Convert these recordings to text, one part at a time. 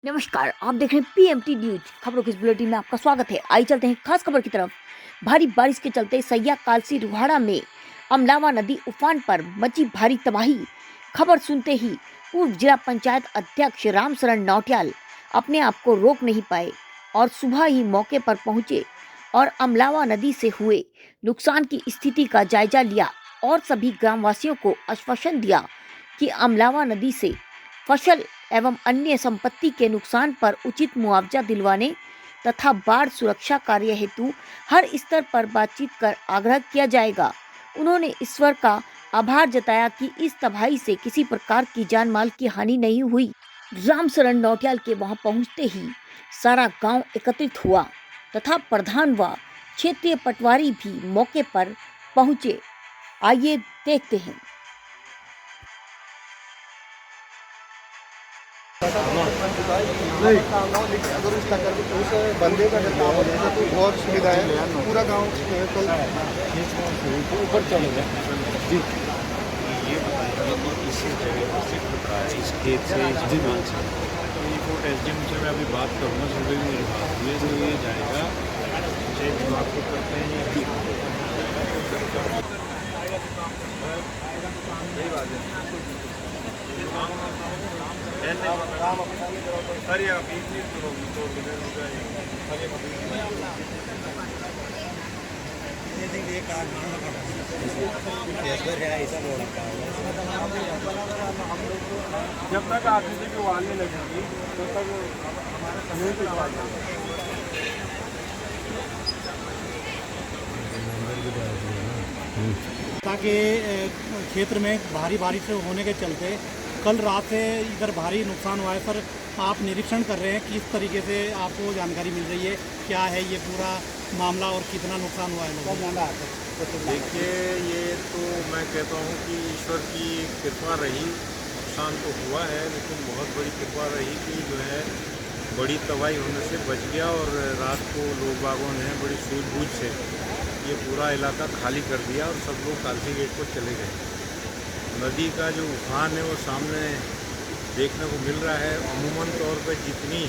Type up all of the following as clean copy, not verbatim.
नमस्कार, आप देख रहे हैं पीएमटी न्यूज। खबरों के इस बुलेटिन में आपका स्वागत है। आइए चलते हैं खास खबर की तरफ। भारी बारिश के चलते सैया कालसी रुहाड़ा में अमलावा नदी उफान पर मची भारी तबाही। खबर सुनते ही पूर्व जिला पंचायत अध्यक्ष रामशरण नौटियाल अपने आप को रोक नहीं पाए और सुबह ही मौके पर पहुंचे और अमलावा नदी से हुए नुकसान की स्थिति का जायजा लिया और सभी ग्रामवासियों को आश्वासन दिया कि अमलावा नदी से फसल एवं अन्य संपत्ति के नुकसान पर उचित मुआवजा दिलवाने तथा बाढ़ सुरक्षा कार्य हेतु हर स्तर पर बातचीत कर आग्रह किया जाएगा। उन्होंने ईश्वर का आभार जताया कि इस तबाही से किसी प्रकार की जान माल की हानि नहीं हुई। रामशरण नौटियाल के वहां पहुंचते ही सारा गांव एकत्रित हुआ तथा प्रधान व क्षेत्रीय पटवारी भी मौके पर पहुंचे। आइए देखते हैं। नहीं, अगर उसका कर उस बंदे का काम हो जाएगा तो बहुत सुविधा है। पूरा गांव ऊपर चले जाए जी। ये बताइए कि इस जगह से खतरा है, इस खेत से, इस दुकान से। तो ये कोर्ट एसडीएम से मैं अभी बात करूँगा, सुबह भी मेरी बात हुई है, तो ये जाएगा पंचायत विभाग को करते हैं ये जब तक आदमी की आने लगेगी तब तक हमारे समय के ताकि क्षेत्र में भारी बारिश होने के चलते कल रात से इधर भारी नुकसान हुआ है। सर, आप निरीक्षण कर रहे हैं, किस तरीके से आपको जानकारी मिल रही है, क्या है ये पूरा मामला और कितना नुकसान हुआ है? देखिए, ये तो मैं कहता हूँ कि ईश्वर की कृपा रही। नुकसान तो हुआ है लेकिन बहुत बड़ी कृपा रही कि जो है बड़ी तबाही होने से बच गया और रात को लोग बागों ने बड़ी सूझबूझ से ये पूरा इलाका खाली कर दिया और सब लोग कालसी गेट पर चले गए। नदी का जो उफान है वो सामने देखने को मिल रहा है। अमूमन तौर पर जितनी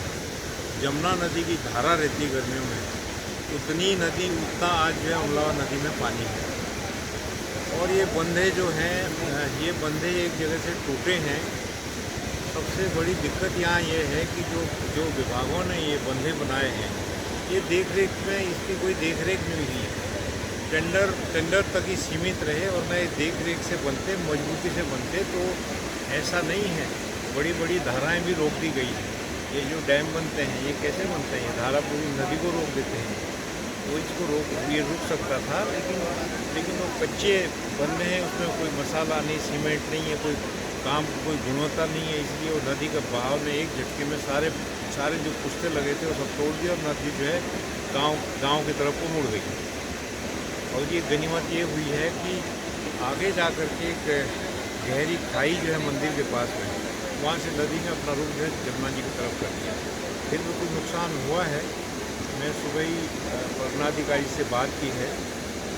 जमुना नदी की धारा रहती है गर्मियों में, उतनी नदी उतना आज जो है अमलावा नदी में पानी है। और ये बंधे जो हैं, ये बंधे एक जगह से टूटे हैं। सबसे बड़ी दिक्कत यहाँ ये है कि जो विभागों ने ये बंधे बनाए हैं, ये देख रेख में इसकी कोई देख रेख नहीं हुई है। टेंडर तक ही सीमित रहे और नए देख रेख से बनते, मजबूती से बनते तो ऐसा नहीं है। बड़ी बड़ी धाराएं भी रोक दी गई हैं। ये जो डैम बनते हैं ये कैसे बनते हैं? ये धारा पूरी नदी को रोक देते हैं, तो इसको रुक सकता था, लेकिन वो कच्चे बनने हैं, उसमें कोई मसाला नहीं, सीमेंट नहीं है, कोई गुणवत्ता नहीं है। इसलिए वो नदी का बहाव ने एक झटके में सारे जो पुश्ते लगे थे वो सब तोड़ दिया और नदी जो है गाँव की तरफ को मुड़ गई। और ये गनीमत ये हुई है कि आगे जा कर के एक गहरी खाई जो है मंदिर के पास में, वहाँ से नदी ने अपना रुख जो है जमुना जी की तरफ कर दिया। फिर भी कुछ नुकसान हुआ है। मैं सुबह ही पटनाधिकारी से बात की है,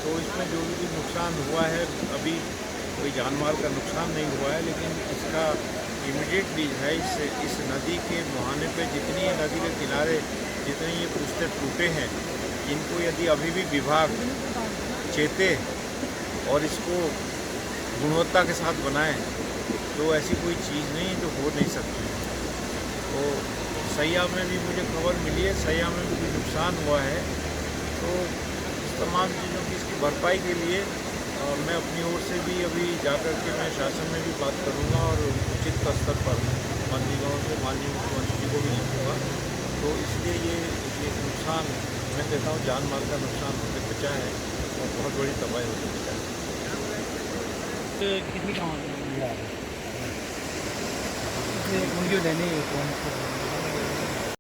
तो इसमें जो भी नुकसान हुआ है, अभी कोई जानमाल का नुकसान नहीं हुआ है, लेकिन इसका इमीडिएटली है इस नदी के मुहाने पे जितनी नदी के किनारे जितने ये पुश्ते टूटे हैं, इनको यदि अभी भी विभाग चेते और इसको गुणवत्ता के साथ बनाएं तो ऐसी कोई चीज़ नहीं जो हो नहीं सकती। तो सैया में भी मुझे खबर मिली है, सैया में भी नुकसान हुआ है। तो इस तमाम चीज़ों की इसकी भरपाई के लिए मैं अपनी ओर से भी अभी जाकर के मैं शासन में भी बात करूँगा और उचित स्तर पर मंत्रीगणों से माननीय मुख्यमंत्री जी को भी लिखूँगा। तो इसलिए ये नुकसान मैं कहता हूँ जान माल का नुकसान होने बचा है और बहुत बड़ी तबाही होने बचा है। कितनी गाँव वीडियो लेने